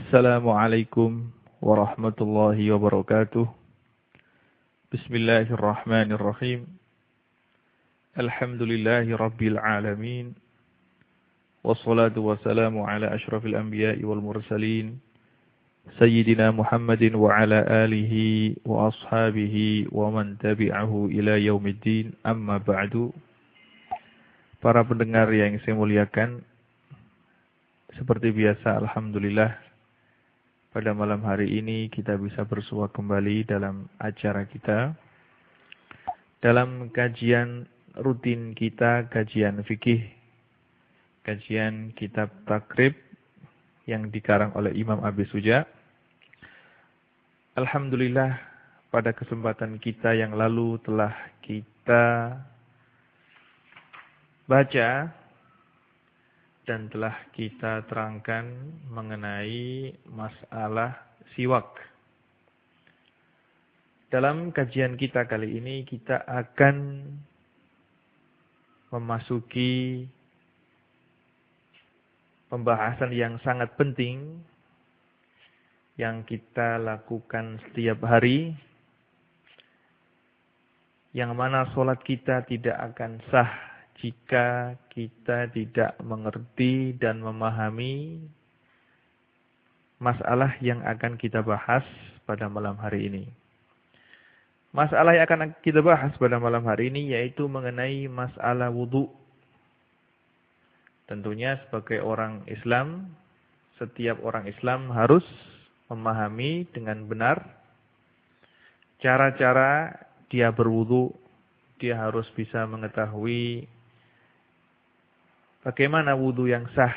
Assalamualaikum warahmatullahi wabarakatuh. Bismillahirrahmanirrahim. Alhamdulillahi rabbil alamin. Wassalatu wassalamu ala ashrafil anbiya'i wal mursalin. Sayyidina Muhammadin wa ala alihi wa ashabihi wa man tabi'ahu ila yaumiddin. Amma ba'du. Para pendengar yang saya muliakan, seperti biasa alhamdulillah pada malam hari ini kita bisa bersua kembali dalam acara kita, dalam kajian rutin kita, kajian fikih, kajian kitab takrib yang dikarang oleh Imam Abi Suja. Alhamdulillah pada kesempatan kita yang lalu telah kita baca dan telah kita terangkan mengenai masalah siwak. Dalam kajian kita kali ini kita akan memasuki pembahasan yang sangat penting yang kita lakukan setiap hari, yang mana sholat kita tidak akan sah jika kita tidak mengerti dan memahami masalah yang akan kita bahas pada malam hari ini. Masalah yang akan kita bahas pada malam hari ini yaitu mengenai masalah wudu. Tentunya sebagai orang Islam, setiap orang Islam harus memahami dengan benar cara-cara dia berwudu. Dia harus bisa mengetahui bagaimana wudu yang sah,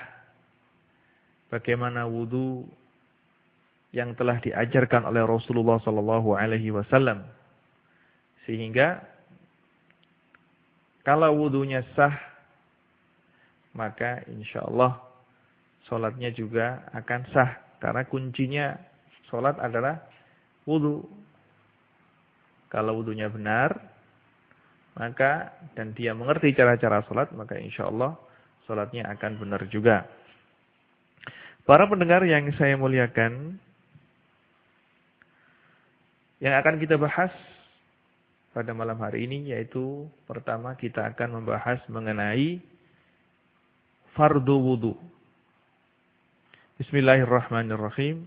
bagaimana wudu yang telah diajarkan oleh Rasulullah SAW, sehingga kalau wudunya sah, maka insya Allah sholatnya juga akan sah, karena kuncinya sholat adalah wudu. Kalau wudunya benar, maka dan dia mengerti cara-cara sholat, maka insya Allah sholatnya akan benar juga. Para pendengar yang saya muliakan, yang akan kita bahas pada malam hari ini yaitu pertama kita akan membahas mengenai fardu wudu. Bismillahirrahmanirrahim.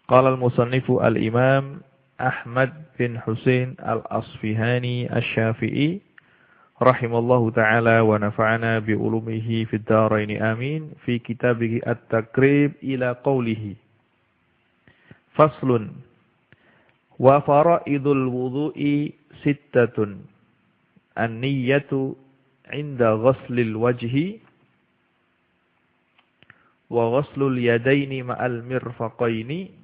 Qala al-musannifu al-imam Ahmad bin Husain al-Asfihani asy-Syafi'i rahimallahu ta'ala wa nafa'ana bi ulumihi fid dharain amin fi kitabihi at-takrib ila qawlihi faslun wa fara'idul wudu'i sittatun an-niyyatu 'inda ghaslil wajhi wa ghaslul yadaini ma'al mirfaqaini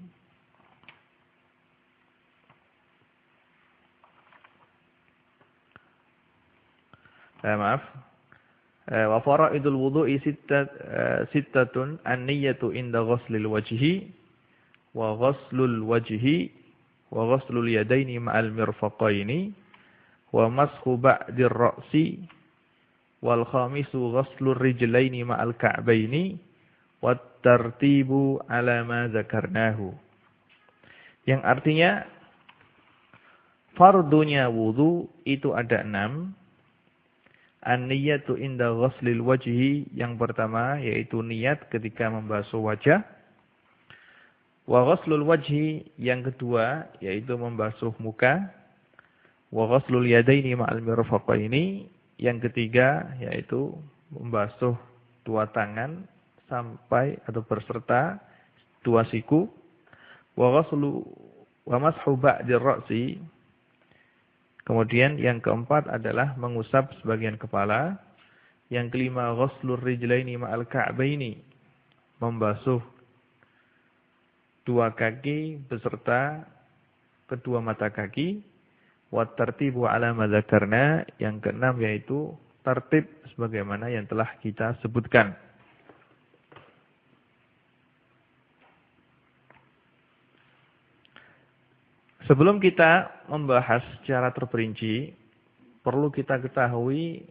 wa fara'idul wudu'i sittatun an-niyyatu inda ghaslil wajhi wa ghaslul wajhi wa ghaslul yadaini ma'al mirfaqaini wa mashu ba'dir ra'si wal khamisu ghaslur rijlaini ma'al ka'baini wat tartibu ala ma dzakarnahu. Yang artinya fardunya wudu itu ada 6. An-niyatu inda ghaslil wajhi, yang pertama yaitu niat ketika membasuh wajah. Wa ghaslul wajhi, yang kedua yaitu membasuh muka. Wa ghaslul yadaini ma'al mirfaqaini, yang ketiga yaitu membasuh dua tangan sampai atau berserta dua siku. Wa mashu ba'dir ra'si, kemudian yang keempat adalah mengusap sebagian kepala. Yang kelima ghaslur rijlaini ma'al ka'baini, membasuh dua kaki beserta kedua mata kaki. Wat tartibu ala ma dzakarna, yang keenam yaitu tertib sebagaimana yang telah kita sebutkan. Sebelum kita membahas secara terperinci, perlu kita ketahui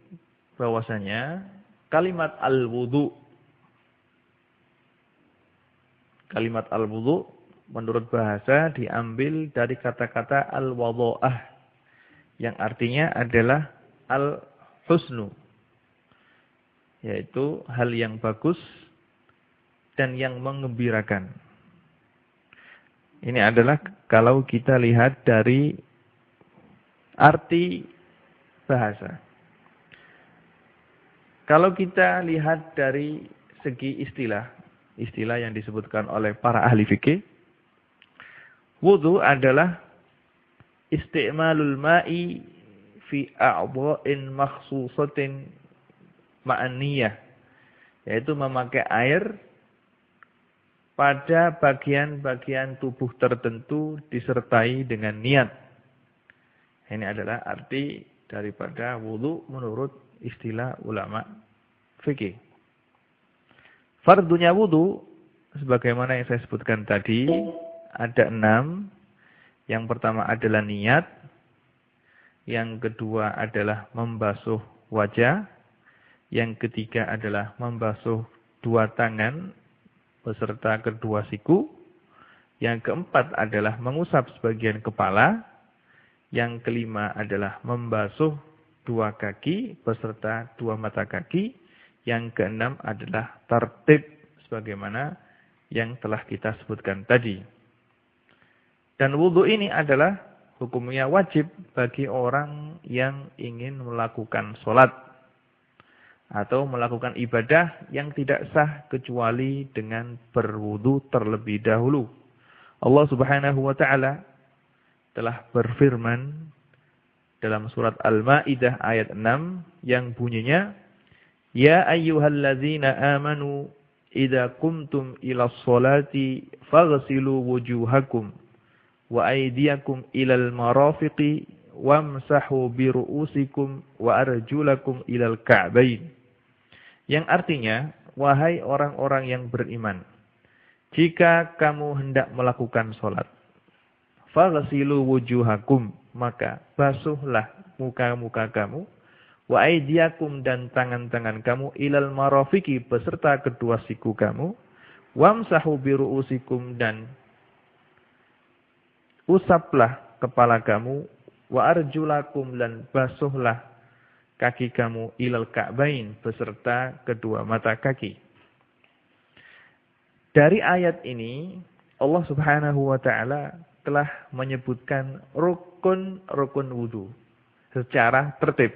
bahwasanya kalimat al-wudu Kalimat al-wudu menurut bahasa diambil dari kata-kata al-wadha'ah yang artinya adalah al-husnu, yaitu hal yang bagus dan yang menggembirakan. Ini adalah kalau kita lihat dari arti bahasa. Kalau kita lihat dari segi istilah yang disebutkan oleh para ahli fikih, wudu adalah isti'malul ma'i fi a'dha'in makhsusatin ma'aniyah, yaitu memakai air pada bagian-bagian tubuh tertentu disertai dengan niat. Ini adalah arti daripada wudu menurut istilah ulama fikih. Fardunya wudu, sebagaimana yang saya sebutkan tadi, ada 6. Yang pertama adalah niat. Yang kedua adalah membasuh wajah. Yang ketiga adalah membasuh 2 tangan beserta kedua siku. Yang keempat adalah mengusap sebagian kepala. Yang kelima adalah membasuh 2 kaki beserta 2 mata kaki. Yang keenam adalah tertib sebagaimana yang telah kita sebutkan tadi. Dan wudu ini adalah hukumnya wajib bagi orang yang ingin melakukan sholat atau melakukan ibadah yang tidak sah kecuali dengan berwudu terlebih dahulu. Allah Subhanahu wa taala telah berfirman dalam surat Al-Maidah ayat 6 yang bunyinya, Ya ayyuhalladzina amanu idza qumtum ilas sholati faghsilu wujuhakum wa aydiyakum ilal marafiqi wamsahu bi ru'usikum wa arjulakum ilal ka'bain. Yang artinya, wahai orang-orang yang beriman, jika kamu hendak melakukan salat, faghsilu wujuhakum, maka basuhlah muka-muka kamu, wa aydiyakum, dan tangan-tangan kamu, ilal marafiqi, beserta kedua siku kamu, wamsahu bi ru'usikum, dan usaplah kepala kamu, wa arjulakum, dan basuhlah kaki kamu, ilal ka'bain, beserta kedua mata kaki. Dari ayat ini Allah Subhanahu wa taala telah menyebutkan rukun-rukun wudu secara tertib.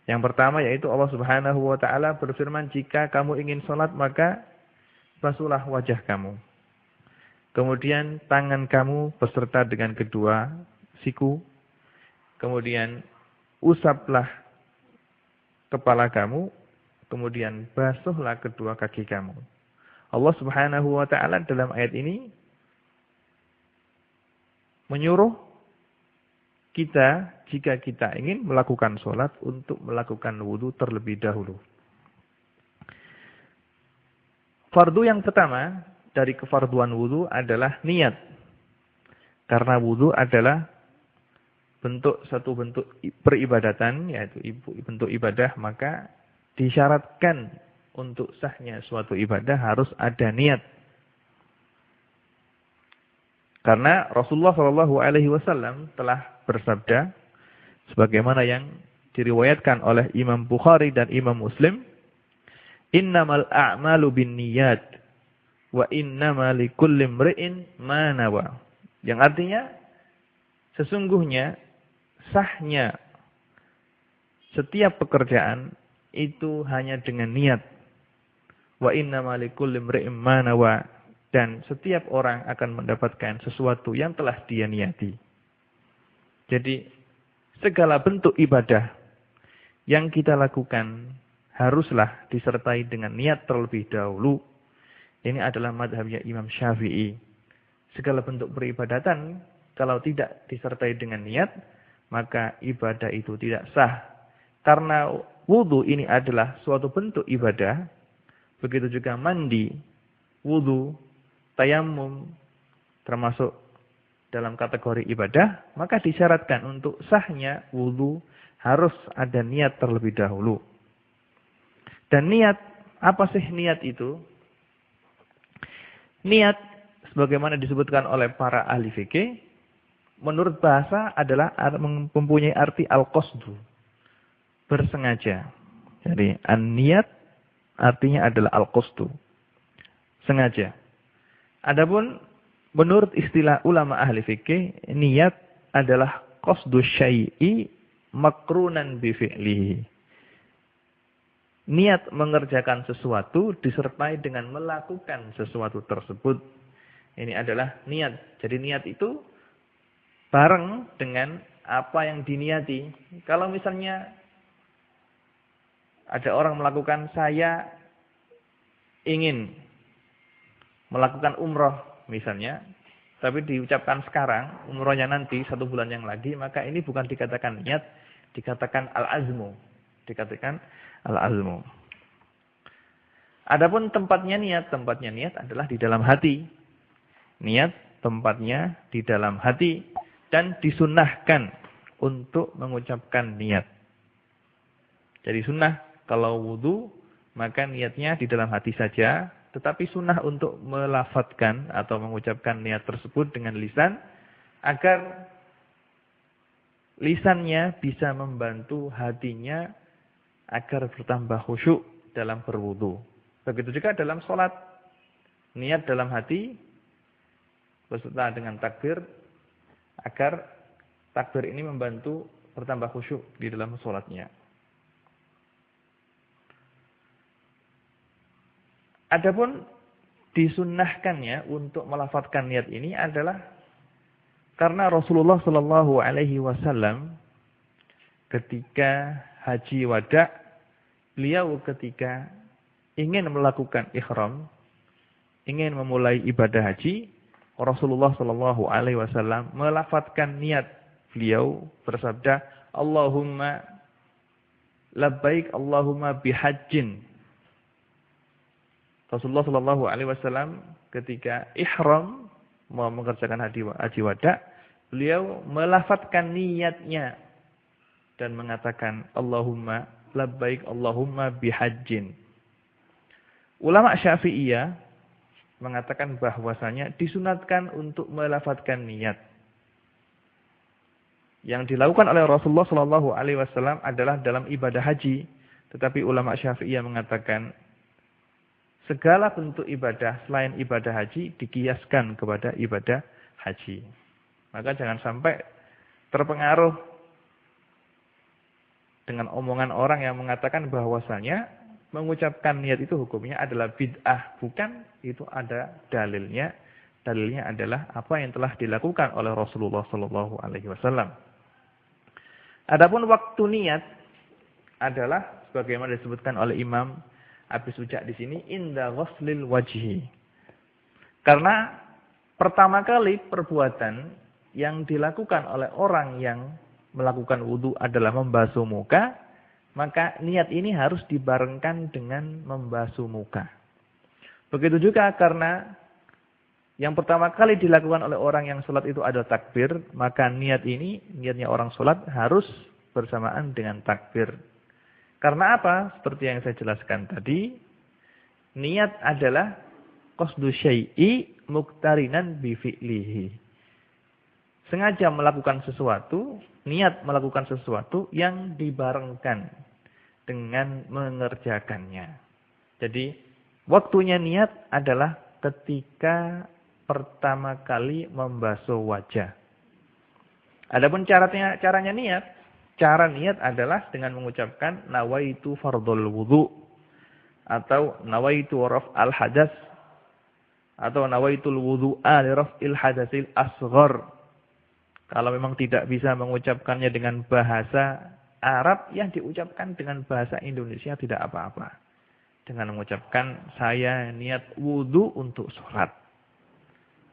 Yang pertama yaitu Allah Subhanahu wa taala berfirman, jika kamu ingin sholat maka basuhlah wajah kamu. Kemudian tangan kamu beserta dengan kedua siku. Kemudian usaplah kepala kamu. Kemudian basuhlah kedua kaki kamu. Allah Subhanahu wa taala dalam ayat ini menyuruh kita jika kita ingin melakukan sholat untuk melakukan wudu terlebih dahulu. Fardu yang pertama dari kefarduan wudu adalah niat. Karena wudu adalah satu bentuk peribadatan, yaitu bentuk ibadah, maka disyaratkan untuk sahnya suatu ibadah harus ada niat. Karena Rasulullah SAW telah bersabda, sebagaimana yang diriwayatkan oleh Imam Bukhari dan Imam Muslim, Innamal a'malu binniyat wa innama likulli imri'in ma nawa. Yang artinya, sesungguhnya sahnya setiap pekerjaan itu hanya dengan niat. Wa innama likulli imri'in ma nawa. Dan setiap orang akan mendapatkan sesuatu yang telah dia niati. Jadi, segala bentuk ibadah yang kita lakukan haruslah disertai dengan niat terlebih dahulu. Ini adalah madhabnya Imam Syafi'i. Segala bentuk peribadatan, kalau tidak disertai dengan niat, maka ibadah itu tidak sah. Karena wudu ini adalah suatu bentuk ibadah, begitu juga mandi, wudu, tayamum, termasuk dalam kategori ibadah, maka disyaratkan untuk sahnya wudu harus ada niat terlebih dahulu. Dan niat, apa sih niat itu? Niat sebagaimana disebutkan oleh para ahli fikih, menurut bahasa adalah mempunyai arti al-qasdu, bersengaja. Jadi an-niyat artinya adalah al-qasdu, sengaja. Adapun menurut istilah ulama ahli fikih, niat adalah qasdu syai'i makrunan bi fi'lihi. Niat mengerjakan sesuatu disertai dengan melakukan sesuatu tersebut. Ini adalah niat. Jadi niat itu bareng dengan apa yang diniati. Kalau misalnya ada orang melakukan, saya ingin melakukan umroh misalnya, tapi diucapkan sekarang, umrohnya nanti 1 bulan yang lagi, maka ini bukan dikatakan niat, dikatakan al-azmu. Dikatakan al-azmu. Adapun tempatnya niat adalah di dalam hati. Niat tempatnya di dalam hati dan disunnahkan untuk mengucapkan niat. Jadi sunnah kalau wudu maka niatnya di dalam hati saja, tetapi sunnah untuk melafadzkan atau mengucapkan niat tersebut dengan lisan agar lisannya bisa membantu hatinya agar bertambah khusyuk dalam berwudu. Begitu juga dalam sholat. Niat dalam hati beserta dengan takbir agar takbir ini membantu bertambah khusyuk di dalam sholatnya. Adapun disunnahkannya untuk melafadzkan niat ini adalah karena Rasulullah Shallallahu Alaihi Wasallam ketika haji wada, beliau ketika ingin melakukan ihram, ingin memulai ibadah haji, Rasulullah Shallallahu Alaihi Wasallam melafadzkan niat. Beliau bersabda, Allahumma labbaik Allahumma bihajjin. Rasulullah Shallallahu Alaihi Wasallam ketika ihram mau mengerjakan haji wada, beliau melafadzkan niatnya dan mengatakan Allahumma labbaik Allahumma bihajjin. Ulama Syafi'iyah mengatakan bahwasanya disunatkan untuk melafadzkan niat. Yang dilakukan oleh Rasulullah Shallallahu Alaihi Wasallam adalah dalam ibadah haji, tetapi ulama Syafi'iyah mengatakan segala bentuk ibadah selain ibadah haji dikiaskan kepada ibadah haji. Maka jangan sampai terpengaruh dengan omongan orang yang mengatakan bahwasanya mengucapkan niat itu hukumnya adalah bid'ah. Bukan, itu ada dalilnya. Dalilnya adalah apa yang telah dilakukan oleh Rasulullah Sallallahu Alaihi Wasallam. Adapun waktu niat adalah sebagaimana disebutkan oleh Imam Abi Suja di sini inda ghuslil wajhi. Karena pertama kali perbuatan yang dilakukan oleh orang yang melakukan wudu adalah membasuh muka, maka niat ini harus dibarengkan dengan membasuh muka. Begitu juga karena yang pertama kali dilakukan oleh orang yang sholat itu adalah takbir, maka niatnya orang sholat harus bersamaan dengan takbir. Karena apa? Seperti yang saya jelaskan tadi, niat adalah qasdu syai'i muqtarinan bi fi'lihi. Sengaja melakukan sesuatu, niat melakukan sesuatu yang dibarengkan dengan mengerjakannya. Jadi, waktunya niat adalah ketika pertama kali membasuh wajah. Adapun caranya niat, cara niat adalah dengan mengucapkan nawaitu fardhul wudu atau nawaitu raf'al hadas atau nawaitul wudu'a li raf'il hadasil asghar. Kalau memang tidak bisa mengucapkannya dengan bahasa Arab, yang diucapkan dengan bahasa Indonesia tidak apa-apa. Dengan mengucapkan saya niat wudu untuk sholat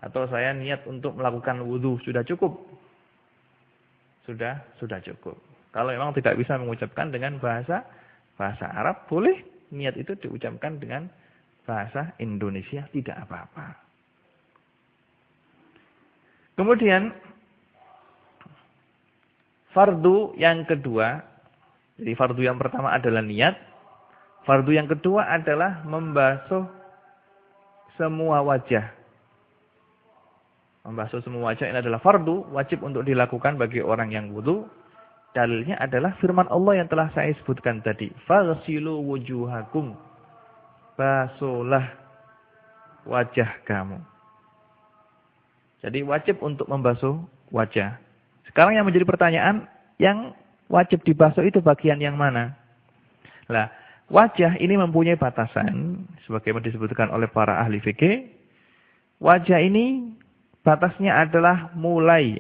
atau saya niat untuk melakukan wudu, sudah cukup. Sudah cukup. Kalau memang tidak bisa mengucapkan dengan bahasa Arab, boleh niat itu diucapkan dengan bahasa Indonesia, tidak apa-apa. Kemudian fardu yang kedua, jadi fardu yang pertama adalah niat, fardu yang kedua adalah membasuh semua wajah. Membasuh semua wajah ini adalah fardu, wajib untuk dilakukan bagi orang yang wudu. Dalilnya adalah firman Allah yang telah saya sebutkan tadi. Faghsilu wujuhakum. Basuhlah wajah kamu. Jadi wajib untuk membasuh wajah. Sekarang yang menjadi pertanyaan, yang wajib dibasuh itu bagian yang mana? Nah, wajah ini mempunyai batasan, sebagaimana disebutkan oleh para ahli fikih. Wajah ini batasnya adalah mulai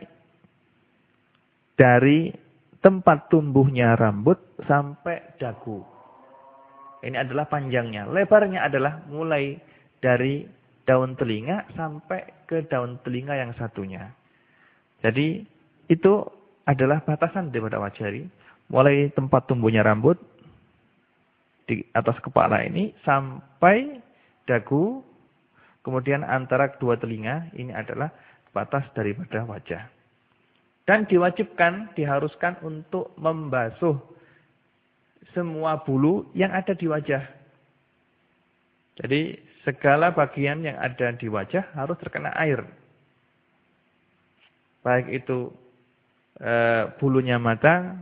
dari tempat tumbuhnya rambut sampai dagu. Ini adalah panjangnya. Lebarnya adalah mulai dari daun telinga sampai ke daun telinga yang satunya. Jadi itu adalah batasan daripada wajah ini. Mulai tempat tumbuhnya rambut di atas kepala ini sampai dagu. Kemudian antara kedua telinga, ini adalah batas daripada wajah. Dan diwajibkan, diharuskan untuk membasuh semua bulu yang ada di wajah. Jadi segala bagian yang ada di wajah harus terkena air. Baik itu bulunya mata,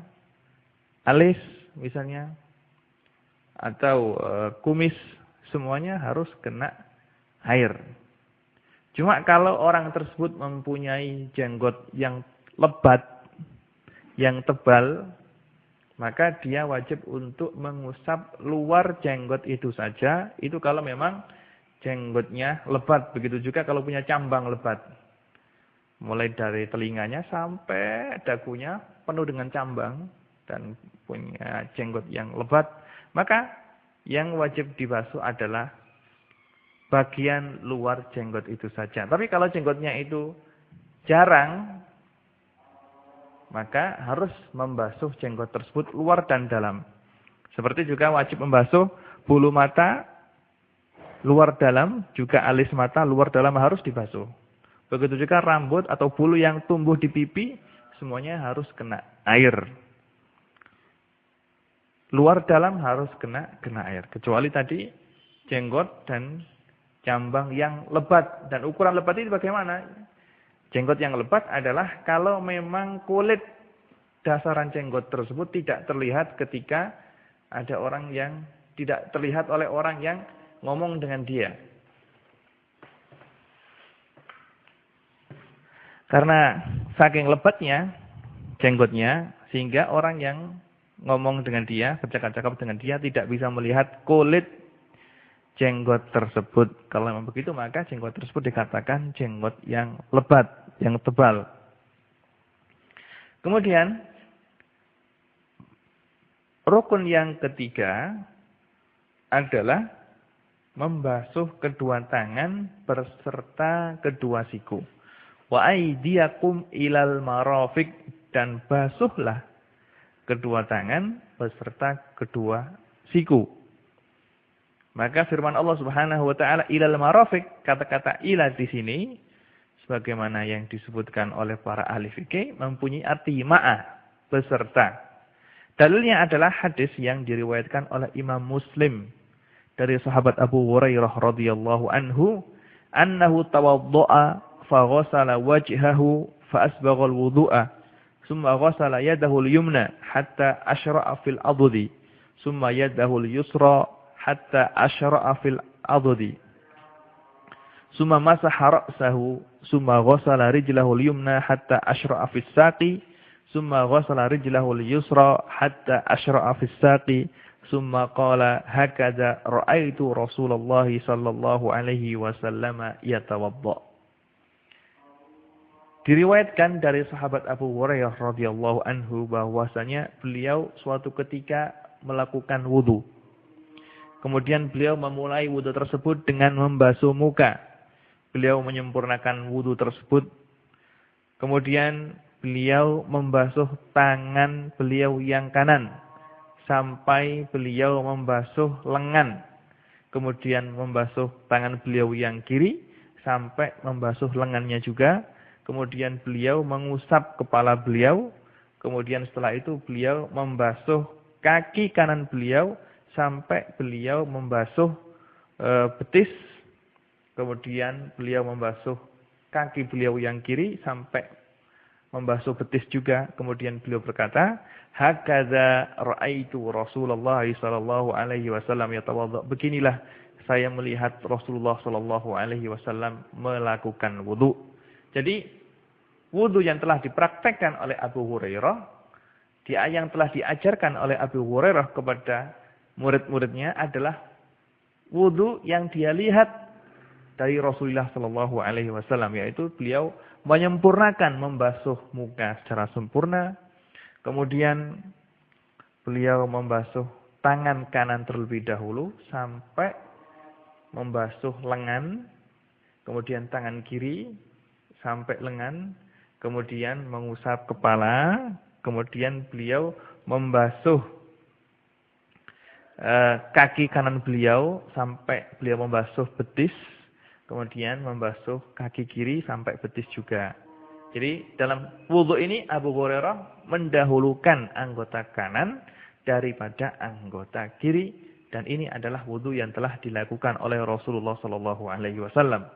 alis misalnya, atau kumis, semuanya harus kena air. Cuma kalau orang tersebut mempunyai jenggot yang lebat, yang tebal, maka dia wajib untuk mengusap luar jenggot itu saja. Itu kalau memang jenggotnya lebat. Begitu juga kalau punya cambang lebat. Mulai dari telinganya sampai dagunya penuh dengan cambang dan punya jenggot yang lebat. Maka yang wajib dibasuh adalah bagian luar jenggot itu saja. Tapi kalau jenggotnya itu jarang, maka harus membasuh jenggot tersebut luar dan dalam. Seperti juga wajib membasuh bulu mata luar dalam, juga alis mata luar dalam harus dibasuh. Begitu juga rambut atau bulu yang tumbuh di pipi, semuanya harus kena air. Luar dalam harus kena air. Kecuali tadi jenggot dan cambang yang lebat. Dan ukuran lebat ini bagaimana? Jenggot yang lebat adalah kalau memang kulit dasaran jenggot tersebut tidak terlihat ketika ada orang yang tidak terlihat oleh orang yang ngomong dengan dia. Karena saking lebatnya jenggotnya, sehingga orang yang ngomong dengan dia, bercakap-cakap dengan dia, tidak bisa melihat kulit jenggot tersebut. Kalau memang begitu, maka jenggot tersebut dikatakan jenggot yang lebat, yang tebal. Kemudian, rukun yang ketiga adalah membasuh kedua tangan berserta kedua siku. Wa aydiyakum ilal marafiq, dan basuhlah kedua tangan beserta kedua siku. Maka firman Allah Subhanahu wa taala ilal marafiq, kata-kata ila di sini sebagaimana yang disebutkan oleh para ahli fikih mempunyai arti ma'a, beserta. Dalilnya adalah hadis yang diriwayatkan oleh Imam Muslim dari sahabat Abu Hurairah radhiyallahu anhu, annahu tawaddo'a fa ghassala wajhahu fa asbagha al-wudu'a, thumma ghassala yadahu al-yumna hatta ashra'a fil adudi, thumma yadahu al-yusra hatta ashra'a fil adudi, thumma masaha ra'sahu, thumma ghassala rijlahu al-yumna hatta ashra'a fis saqi, thumma ghassala rijlahu al-yusra hatta ashra'a fis saqi, thumma qala hakadha ra'aitu Rasulullah sallallahu alaihi wasallam yatawadda. Diriwayatkan dari sahabat Abu Hurairah radhiyallahu anhu bahwasanya beliau suatu ketika melakukan wudu. Kemudian beliau memulai wudu tersebut dengan membasuh muka. Beliau menyempurnakan wudu tersebut. Kemudian beliau membasuh tangan beliau yang kanan sampai beliau membasuh lengan. Kemudian membasuh tangan beliau yang kiri sampai membasuh lengannya juga. Kemudian beliau mengusap kepala beliau. Kemudian setelah itu beliau membasuh kaki kanan beliau sampai beliau membasuh betis. Kemudian beliau membasuh kaki beliau yang kiri sampai membasuh betis juga. Kemudian beliau berkata, "Hakadza ra'aitu Rasulullah sallallahu alaihi wasallam yatawadda." Beginilah saya melihat Rasulullah sallallahu alaihi wasallam melakukan wudu. Jadi wudu yang telah dipraktekkan oleh Abu Hurairah, yang telah diajarkan oleh Abu Hurairah kepada murid-muridnya adalah wudu yang dia lihat dari Rasulullah sallallahu alaihi wasallam, yaitu beliau menyempurnakan membasuh muka secara sempurna. Kemudian beliau membasuh tangan kanan terlebih dahulu sampai membasuh lengan, kemudian tangan kiri sampai lengan, kemudian mengusap kepala, kemudian beliau membasuh kaki kanan beliau sampai beliau membasuh betis, kemudian membasuh kaki kiri sampai betis juga. Jadi dalam wudu ini Abu Hurairah mendahulukan anggota kanan daripada anggota kiri, dan ini adalah wudu yang telah dilakukan oleh Rasulullah sallallahu alaihi wasallam.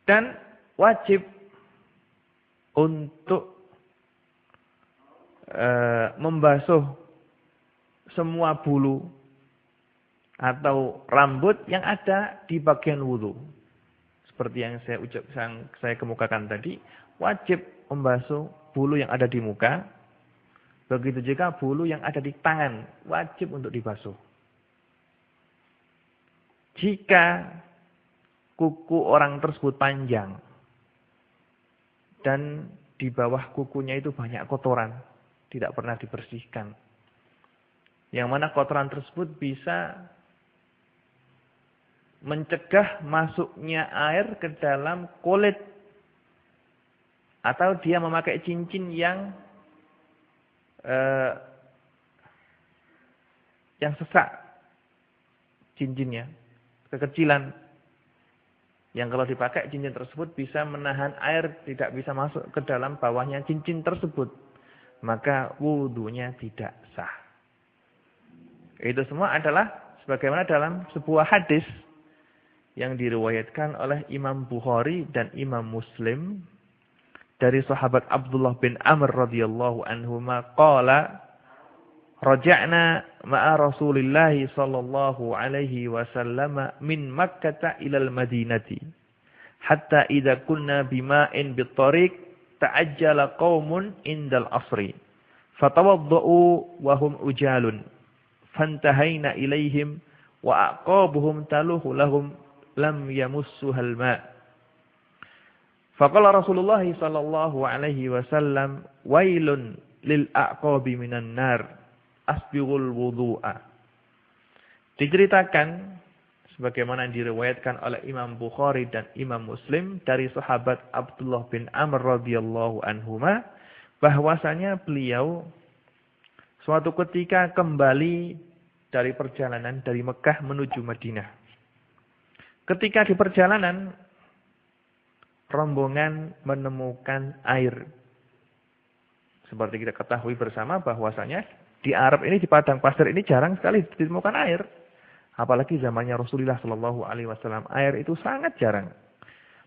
Dan wajib untuk membasuh semua bulu atau rambut yang ada di bagian wudu. Seperti yang saya kemukakan tadi, wajib membasuh bulu yang ada di muka. Begitu juga bulu yang ada di tangan, wajib untuk dibasuh. Jika kuku orang tersebut panjang dan di bawah kukunya itu banyak kotoran, tidak pernah dibersihkan, yang mana kotoran tersebut bisa mencegah masuknya air ke dalam kulit, atau dia memakai cincin yang sesak cincinnya, kekecilan, yang kalau dipakai cincin tersebut bisa menahan air tidak bisa masuk ke dalam bawahnya cincin tersebut, maka wudunya tidak sah. Itu semua adalah sebagaimana dalam sebuah hadis yang diriwayatkan oleh Imam Bukhari dan Imam Muslim dari sahabat Abdullah bin Amr radhiyallahu anhuma qala raja'na ma'a Rasulillah sallallahu alaihi wasallam min Makkah ila al-Madinati hatta idza kunna bima'in bit-tariq ta'ajjala qaumun indal asri fatawaddau wa hum ujalun fantahaina ilaihim wa aqabuhum taluhu lahum lam yamussuhal ma'. Faqala Rasulullah sallallahu alaihi wasallam wailun lil aqabi minan nar asbighul wudu'a. Diceritakan sebagaimana diriwayatkan oleh Imam Bukhari dan Imam Muslim dari sahabat Abdullah bin Amr radhiyallahu anhuma bahwasanya beliau suatu ketika kembali dari perjalanan dari Mekah menuju Madinah. Ketika di perjalanan, rombongan menemukan air. Seperti kita ketahui bersama bahwasanya di Arab ini, di padang pasir ini jarang sekali ditemukan air. Apalagi zamannya Rasulullah Shallallahu Alaihi Wasallam, air itu sangat jarang.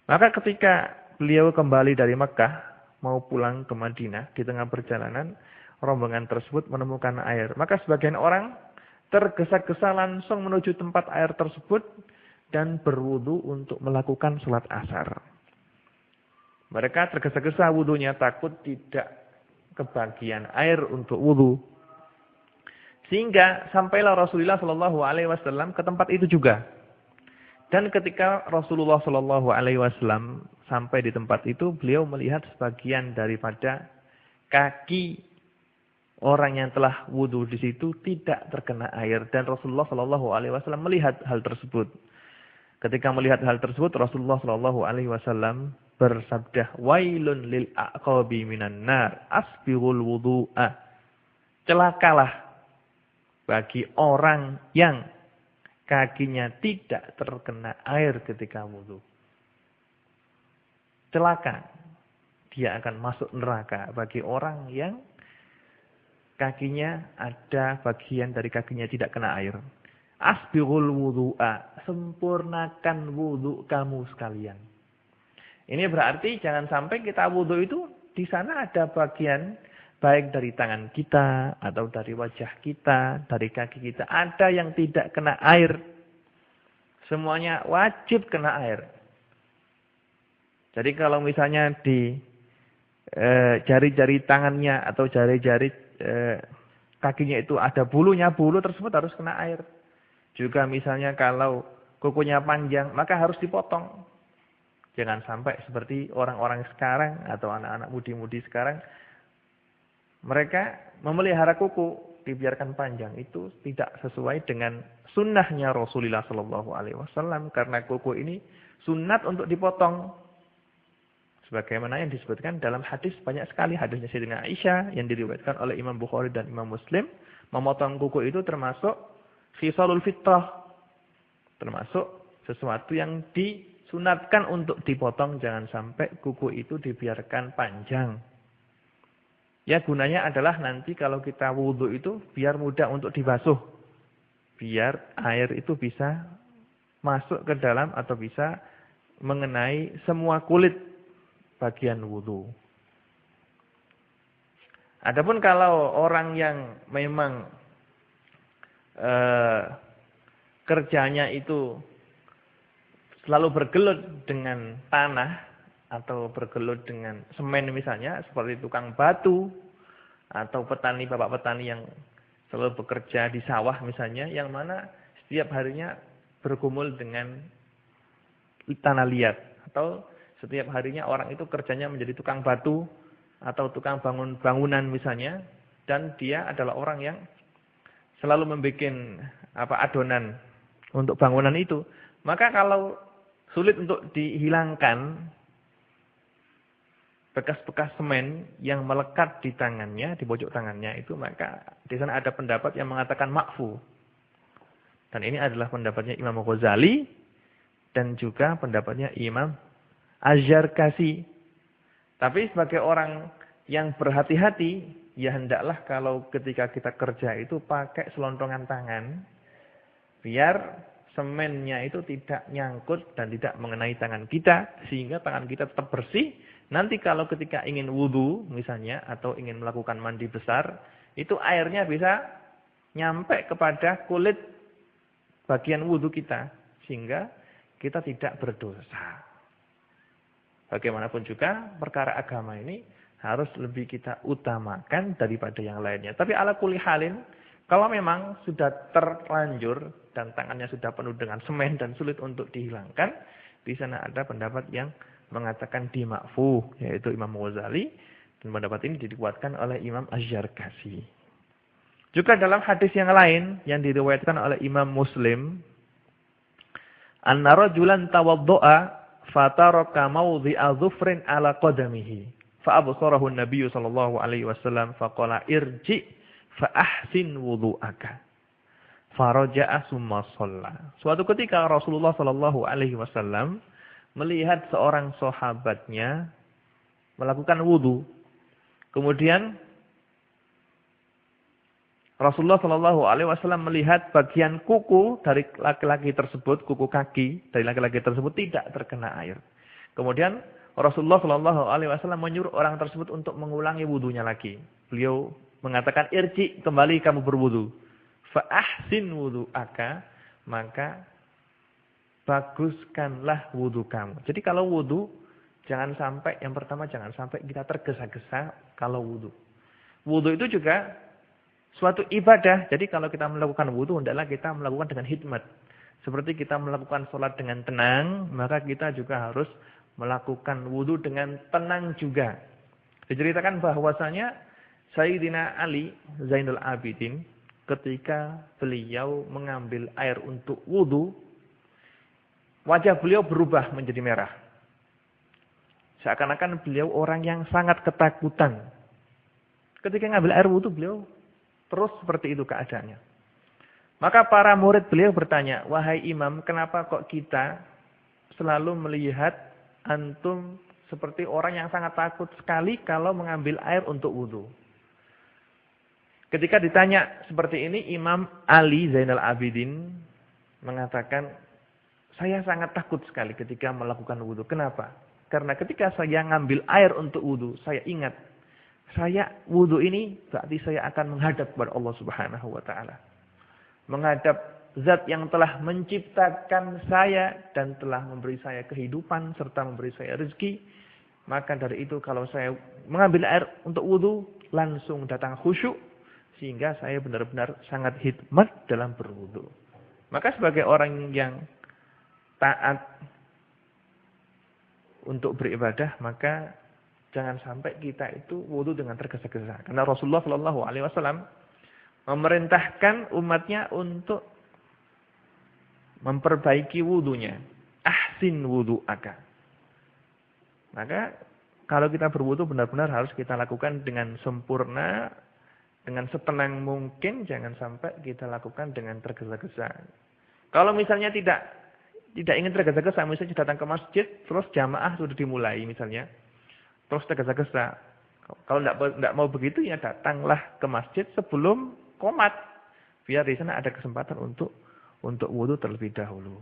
Maka ketika beliau kembali dari Mekah mau pulang ke Madinah, di tengah perjalanan rombongan tersebut menemukan air. Maka sebagian orang tergesa-gesa langsung menuju tempat air tersebut dan berwudu untuk melakukan sholat asar. Mereka tergesa-gesa wudunya, takut tidak kebagian air untuk wudu. Sehingga sampailah Rasulullah Shallallahu Alaihi Wasallam ke tempat itu juga. Dan ketika Rasulullah Shallallahu Alaihi Wasallam sampai di tempat itu, beliau melihat sebagian daripada kaki orang yang telah wudu di situ tidak terkena air, dan Rasulullah Shallallahu Alaihi Wasallam melihat hal tersebut. Ketika melihat hal tersebut, Rasulullah Shallallahu Alaihi Wasallam bersabda, "Wailun lil aqabi minan nar, asbighul wudu'a." Celakalah bagi orang yang kakinya tidak terkena air ketika wudu. Celaka, dia akan masuk neraka bagi orang yang kakinya ada bagian dari kakinya tidak kena air. Asbighul wudu'a, sempurnakan wudu kamu sekalian. Ini berarti jangan sampai kita wudhu itu di sana ada bagian baik dari tangan kita atau dari wajah kita, dari kaki kita, ada yang tidak kena air. Semuanya wajib kena air. Jadi kalau misalnya di jari-jari tangannya atau jari-jari kakinya itu ada bulunya, bulu tersebut harus kena air. Juga misalnya kalau kukunya panjang, maka harus dipotong. Jangan sampai seperti orang-orang sekarang atau anak-anak mudi-mudi sekarang, mereka memelihara kuku, dibiarkan panjang. Itu tidak sesuai dengan sunnahnya Rasulullah SAW. Karena kuku ini sunnat untuk dipotong. Sebagaimana yang disebutkan dalam hadis, banyak sekali hadisnya Sayyidina Aisyah yang diriwayatkan oleh Imam Bukhari dan Imam Muslim. Memotong kuku itu termasuk khisalul fitrah. Termasuk sesuatu yang disunatkan untuk dipotong. Jangan sampai kuku itu dibiarkan panjang. Ya gunanya adalah nanti kalau kita wudhu itu biar mudah untuk dibasuh. Biar air itu bisa masuk ke dalam atau bisa mengenai semua kulit bagian wudhu. Adapun kalau orang yang memang kerjanya itu selalu bergelut dengan tanah atau bergelut dengan semen misalnya, seperti tukang batu atau petani, bapak petani yang selalu bekerja di sawah misalnya, yang mana setiap harinya bergumul dengan tanah liat, atau setiap harinya orang itu kerjanya menjadi tukang batu atau tukang bangunan misalnya, dan dia adalah orang yang selalu membuat adonan untuk bangunan itu. Maka kalau sulit untuk dihilangkan bekas-bekas semen yang melekat di tangannya, di pojok tangannya itu, maka di sana ada pendapat yang mengatakan makfu. Dan ini adalah pendapatnya Imam Ghazali dan juga pendapatnya Imam Az-Zarkashi. Tapi sebagai orang yang berhati-hati, ya hendaklah kalau ketika kita kerja itu pakai selontongan tangan, biar semennya itu tidak nyangkut dan tidak mengenai tangan kita, sehingga tangan kita tetap bersih. Nanti kalau ketika ingin wudhu misalnya, atau ingin melakukan mandi besar, itu airnya bisa nyampe kepada kulit bagian wudhu kita, sehingga kita tidak berdosa. Bagaimanapun juga perkara agama ini harus lebih kita utamakan daripada yang lainnya. Tapi ala kulli halin, kalau memang sudah terlanjur dan tangannya sudah penuh dengan semen dan sulit untuk dihilangkan, di sana ada pendapat yang mengatakan dimakfuh, yaitu Imam Ghazali, dan pendapat ini dikuatkan oleh Imam Az-Zarkashi. Juga dalam hadis yang lain yang diriwayatkan oleh Imam Muslim, anna rajulan tawaddo'a fataraka mawdhi'a dhufrin ala qadamihi fa absarahu an-nabiy sallallahu alaihi wasallam faqala irji fa ahsin wudhu'aka faraja'a summa shalla. Suatu ketika Rasulullah sallallahu alaihi wasallam melihat seorang sahabatnya melakukan wudu. Kemudian Rasulullah Shallallahu Alaihi Wasallam melihat bagian kuku dari laki-laki tersebut, kuku kaki dari laki-laki tersebut tidak terkena air. Kemudian Rasulullah Shallallahu Alaihi Wasallam menyuruh orang tersebut untuk mengulangi wudunya lagi. Beliau mengatakan, irji, kembali kamu berwudu. Fa'ahsin wudu'aka, maka baguskanlah wudu kamu. Jadi kalau wudu, jangan sampai, yang pertama jangan sampai kita tergesa-gesa kalau wudu. Wudu itu juga suatu ibadah. Jadi kalau kita melakukan wudu, hendaklah kita melakukan dengan hikmat. Seperti kita melakukan sholat dengan tenang, maka kita juga harus melakukan wudu dengan tenang juga. Diceritakan bahwasanya Sayyidina Ali Zainul Abidin, ketika beliau mengambil air untuk wudu, wajah beliau berubah menjadi merah. Seakan-akan beliau orang yang sangat ketakutan. Ketika mengambil air wudu, beliau terus seperti itu keadaannya. Maka para murid beliau bertanya, wahai imam, kenapa kok kita selalu melihat antum seperti orang yang sangat takut sekali kalau mengambil air untuk wudu? Ketika ditanya seperti ini, Imam Ali Zainal Abidin mengatakan, saya sangat takut sekali ketika melakukan wudu. Kenapa? Karena ketika saya ngambil air untuk wudu, saya ingat, saya wudu ini berarti saya akan menghadap kepada Allah Subhanahu wa taala. Menghadap zat yang telah menciptakan saya dan telah memberi saya kehidupan serta memberi saya rezeki. Maka dari itu kalau saya mengambil air untuk wudu, langsung datang khusyuk sehingga saya benar-benar sangat hikmat dalam berwudu. Maka sebagai orang yang taat untuk beribadah, maka jangan sampai kita itu wudu dengan tergesa-gesa. Karena Rasulullah Shallallahu Alaihi Wasallam memerintahkan umatnya untuk memperbaiki wudunya. Ahsin wudu'aka. Maka kalau kita berwudu benar-benar harus kita lakukan dengan sempurna, dengan setenang mungkin, jangan sampai kita lakukan dengan tergesa-gesa. Kalau misalnya tidak ingin tergesa-gesa, misalnya datang ke masjid, terus jamaah sudah dimulai misalnya, terus tergesa-gesa. Kalau tidak mau begitu, ya datanglah ke masjid sebelum qomat, biar di sana ada kesempatan untuk wudu terlebih dahulu.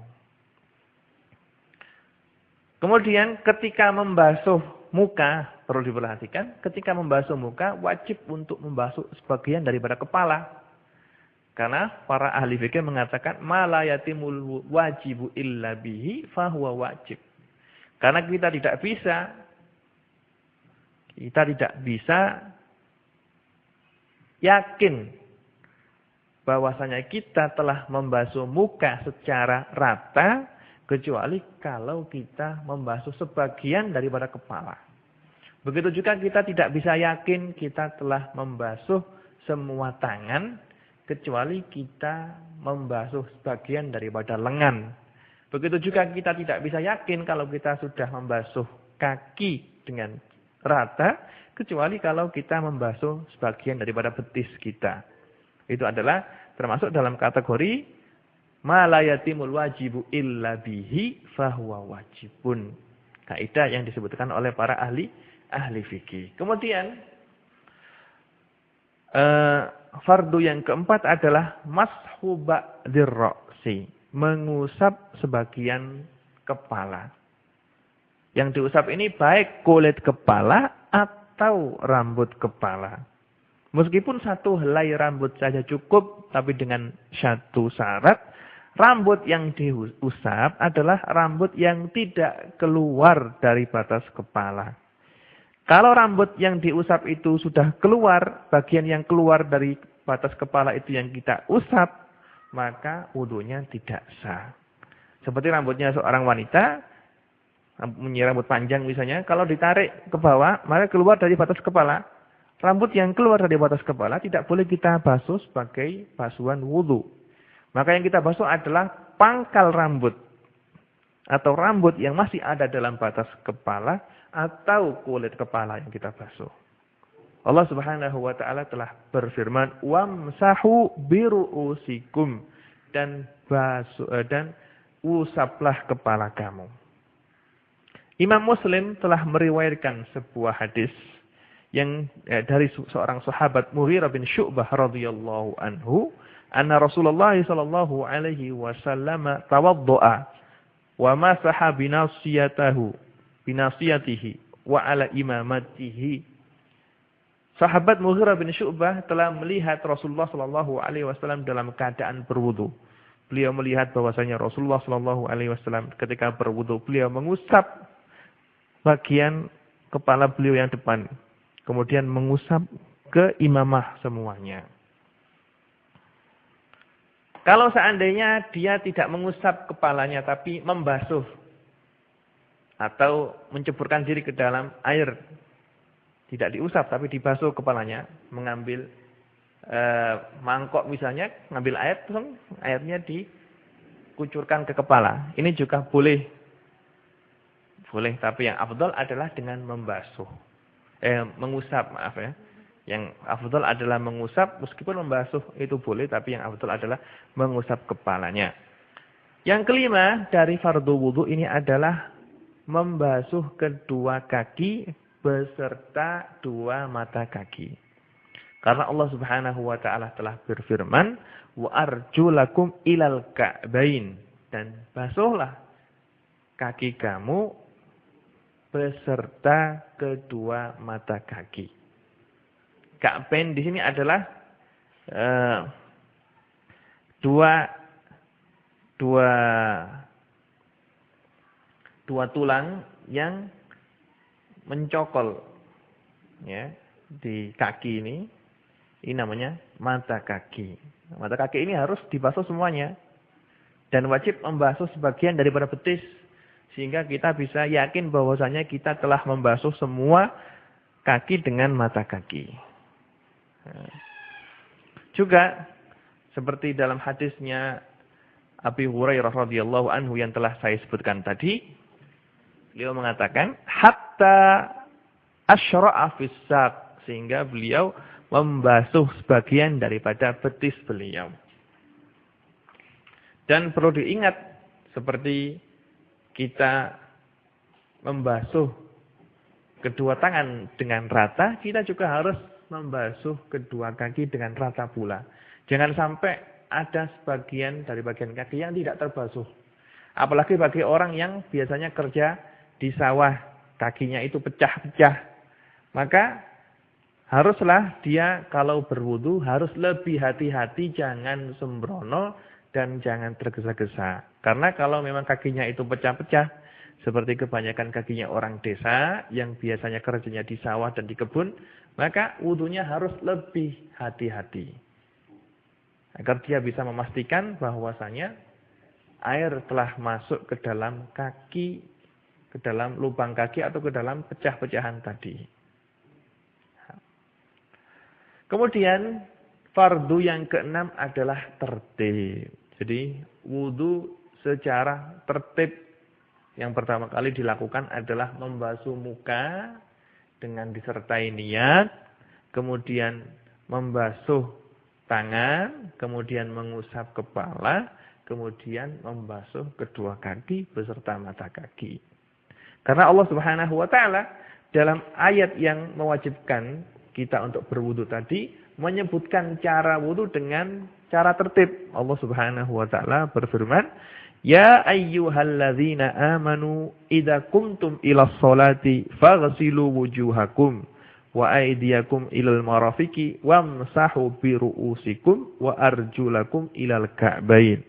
Kemudian ketika membasuh muka, perlu diperhatikan, ketika membasuh muka wajib untuk membasuh sebagian daripada kepala. Karena para ahli fikih mengatakan ma la yatimul wajibu illa bihi fahuwa wajib. Karena kita tidak bisa yakin bahwasanya kita telah membasuh muka secara rata kecuali kalau kita membasuh sebagian daripada kepala. Begitu juga kita tidak bisa yakin kita telah membasuh semua tangan kecuali kita membasuh sebagian daripada lengan. Begitu juga kita tidak bisa yakin kalau kita sudah membasuh kaki dengan rata, kecuali kalau kita membasuh sebagian daripada betis kita. Itu adalah termasuk dalam kategori ma la yatimul wajibu illa bihi fahuwa wajibun. Kaidah yang disebutkan oleh para ahli fikih. Kemudian fardu yang keempat adalah mashu ba'dir ra'si, mengusap sebagian kepala. Yang diusap ini baik kulit kepala atau rambut kepala. Meskipun satu helai rambut saja cukup, tapi dengan satu syarat, rambut yang diusap adalah rambut yang tidak keluar dari batas kepala. Kalau rambut yang diusap itu sudah keluar, bagian yang keluar dari batas kepala itu yang kita usap, maka wudunya tidak sah. Seperti rambutnya seorang wanita, punya rambut panjang misalnya, kalau ditarik ke bawah, maka keluar dari batas kepala. Rambut yang keluar dari batas kepala tidak boleh kita basuh sebagai basuhan wudu. Maka yang kita basuh adalah pangkal rambut. Atau rambut yang masih ada dalam batas kepala, atau kulit kepala yang kita basuh. Allah Subhanahu wa taala telah berfirman, "Wamsahu biru'usikum," dan usaplah kepala kamu. Imam Muslim telah meriwayatkan sebuah hadis yang dari seorang sahabat Mughirah bin Syu'bah radhiyallahu anhu, anna Rasulullah sallallahu alaihi wasallam tawaddaa wa masaha binasiyatihi wa ala imamatihi. Sahabat Mughirah bin Syu'bah telah melihat Rasulullah sallallahu alaihi wasallam dalam keadaan berwudu. Beliau melihat bahwasanya Rasulullah sallallahu alaihi wasallam ketika berwudu beliau mengusap bagian kepala beliau yang depan, kemudian mengusap ke imamah semuanya. Kalau seandainya dia tidak mengusap kepalanya tapi membasuh atau menceburkan diri ke dalam air, tidak diusap tapi dibasuh kepalanya, mengambil mangkok misalnya, ngambil air, terus airnya dikucurkan ke kepala. Ini juga boleh. Boleh, tapi yang afdal adalah dengan membasuh. Mengusap, maaf ya. Yang afdal adalah mengusap, meskipun membasuh itu boleh, tapi yang afdal adalah mengusap kepalanya. Yang kelima dari fardu wudu ini adalah membasuh kedua kaki beserta dua mata kaki. Karena Allah Subhanahu wa taala telah berfirman, "Wa arjulakum ilal ka'bain," dan basuhlah kaki kamu beserta kedua mata kaki. Ka'bain di sini adalah dua tulang yang mencokol ya di kaki ini. Ini namanya mata kaki. Mata kaki ini harus dibasuh semuanya dan wajib membasuh sebagian daripada betis sehingga kita bisa yakin bahwasanya kita telah membasuh semua kaki dengan mata kaki. Juga seperti dalam hadisnya Abi Hurairah radhiyallahu anhu yang telah saya sebutkan tadi, beliau mengatakan hatta asyra'a fis-saq, sehingga beliau membasuh sebagian daripada betis beliau. Dan perlu diingat, seperti kita membasuh kedua tangan dengan rata, kita juga harus membasuh kedua kaki dengan rata pula. Jangan sampai ada sebagian dari bagian kaki yang tidak terbasuh. Apalagi bagi orang yang biasanya kerja di sawah, kakinya itu pecah-pecah. Maka haruslah dia kalau berwudu harus lebih hati-hati, jangan sembrono dan jangan tergesa-gesa. Karena kalau memang kakinya itu pecah-pecah, seperti kebanyakan kakinya orang desa yang biasanya kerjanya di sawah dan di kebun, maka wudunya harus lebih hati-hati. Agar dia bisa memastikan bahwasanya air telah masuk ke dalam kaki, ke dalam lubang kaki atau ke dalam pecah-pecahan tadi. Kemudian fardu yang keenam adalah tertib. Jadi wudu secara tertib yang pertama kali dilakukan adalah membasuh muka dengan disertai niat, kemudian membasuh tangan, kemudian mengusap kepala, kemudian membasuh kedua kaki beserta mata kaki. Karena Allah Subhanahu wa taala dalam ayat yang mewajibkan kita untuk berwudu tadi menyebutkan cara wudu dengan cara tertib. Allah Subhanahu wa taala berfirman, "Ya ayyuhalladzina amanu idza qumtum ilas sholati faghsilu wujuhakum wa aydiyakum ilal marafiqi wamsahu bi ru'usikum wa arjulakum ilal ka'bain."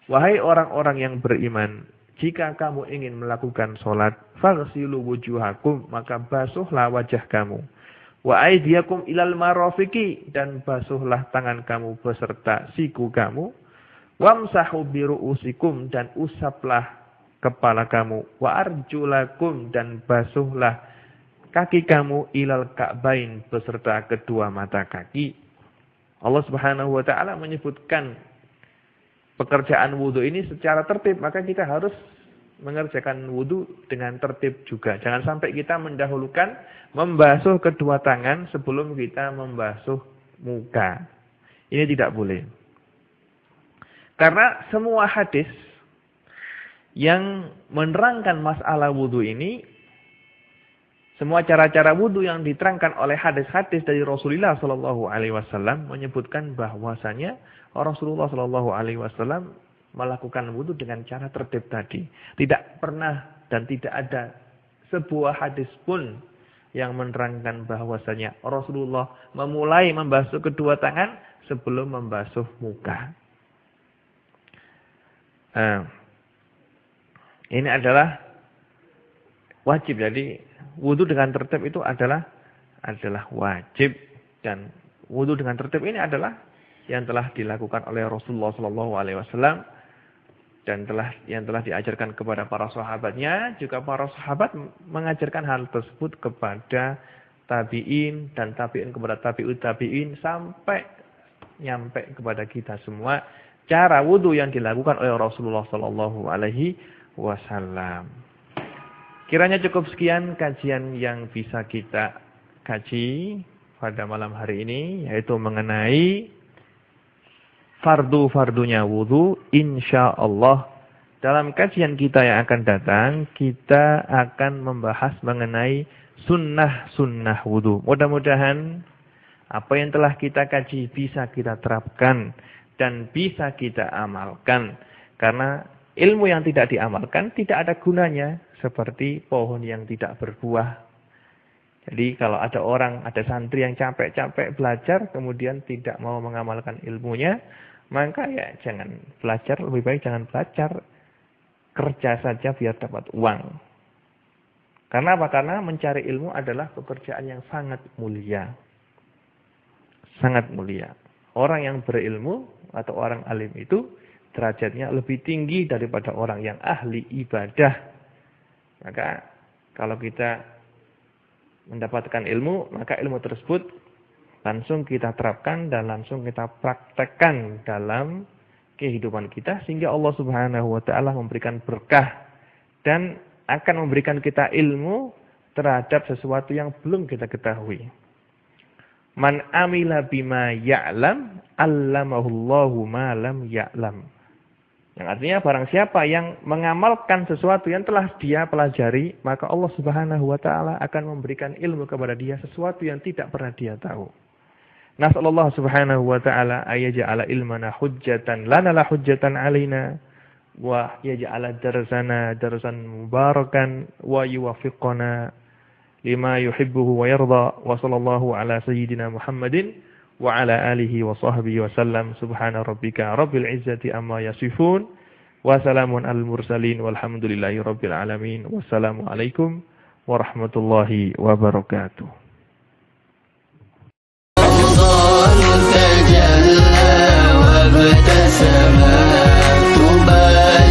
Wahai orang-orang yang beriman, jika kamu ingin melakukan salat, faghsilu wujuhakum, maka basuhlah wajah kamu. Wa aydiyakum ilal marafiqi, dan basuhlah tangan kamu beserta siku kamu. Wamsahu bi ru'usikum, dan usaplah kepala kamu. Wa arjulakum, dan basuhlah kaki kamu ilal ka'bain beserta kedua mata kaki. Allah Subhanahu wa taala menyebutkan pekerjaan wudu ini secara tertib, maka kita harus mengerjakan wudu dengan tertib juga. Jangan sampai kita mendahulukan membasuh kedua tangan sebelum kita membasuh muka. Ini tidak boleh. Karena semua hadis yang menerangkan masalah wudu ini, semua cara-cara wudu yang diterangkan oleh hadis-hadis dari Rasulullah SAW menyebutkan bahwasanya Rasulullah SAW melakukan wudu dengan cara tertib tadi. Tidak pernah dan tidak ada sebuah hadis pun yang menerangkan bahwasanya Rasulullah memulai membasuh kedua tangan sebelum membasuh muka. Ini adalah wajib. Jadi wudu dengan tertib itu adalah wajib, dan wudu dengan tertib ini adalah yang telah dilakukan oleh Rasulullah SAW dan yang telah diajarkan kepada para sahabatnya. Juga para sahabat mengajarkan hal tersebut kepada tabi'in dan tabi'in kepada tabi'ut tabi'in sampai nyampe kepada kita semua cara wudu yang dilakukan oleh Rasulullah SAW. Kiranya cukup sekian kajian yang bisa kita kaji pada malam hari ini, yaitu mengenai fardu-fardunya wudu. InsyaAllah dalam kajian kita yang akan datang, kita akan membahas mengenai sunnah-sunnah wudu. Mudah-mudahan apa yang telah kita kaji bisa kita terapkan dan bisa kita amalkan. Karena ilmu yang tidak diamalkan tidak ada gunanya seperti pohon yang tidak berbuah. Jadi kalau ada santri yang capek-capek belajar, kemudian tidak mau mengamalkan ilmunya, maka ya jangan belajar, lebih baik jangan belajar. Kerja saja biar dapat uang. Karena apa? Karena mencari ilmu adalah pekerjaan yang sangat mulia. Sangat mulia. Orang yang berilmu atau orang alim itu derajatnya lebih tinggi daripada orang yang ahli ibadah. Maka kalau kita mendapatkan ilmu, maka ilmu tersebut langsung kita terapkan dan langsung kita praktekkan dalam kehidupan kita, sehingga Allah Subhanahu wa taala memberikan berkah dan akan memberikan kita ilmu terhadap sesuatu yang belum kita ketahui. Man amila bima ya'lam, 'allamahullahu ma lam ya'lam. Yang artinya barang siapa yang mengamalkan sesuatu yang telah dia pelajari, maka Allah Subhanahu wa taala akan memberikan ilmu kepada dia sesuatu yang tidak pernah dia tahu. Nasallallahu subhanahu wa ta'ala ayyaj'ala ilmana hujjatan lana la hujjatan alaina wa yaj'ala darsana darsan mubarakan wa yuwaffiqana lima yuhibbuhu wa yarda wa sallallahu ala sayyidina Muhammadin wa ala alihi wa sahbihi wa sallam. Subhana rabbika rabbil izzati amma yasifun wa salamun al mursalin walhamdulillahi rabbil alamin. Wassalamu alaikum warahmatullahi wabarakatuh. وابتسم طوبى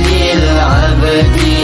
للعبد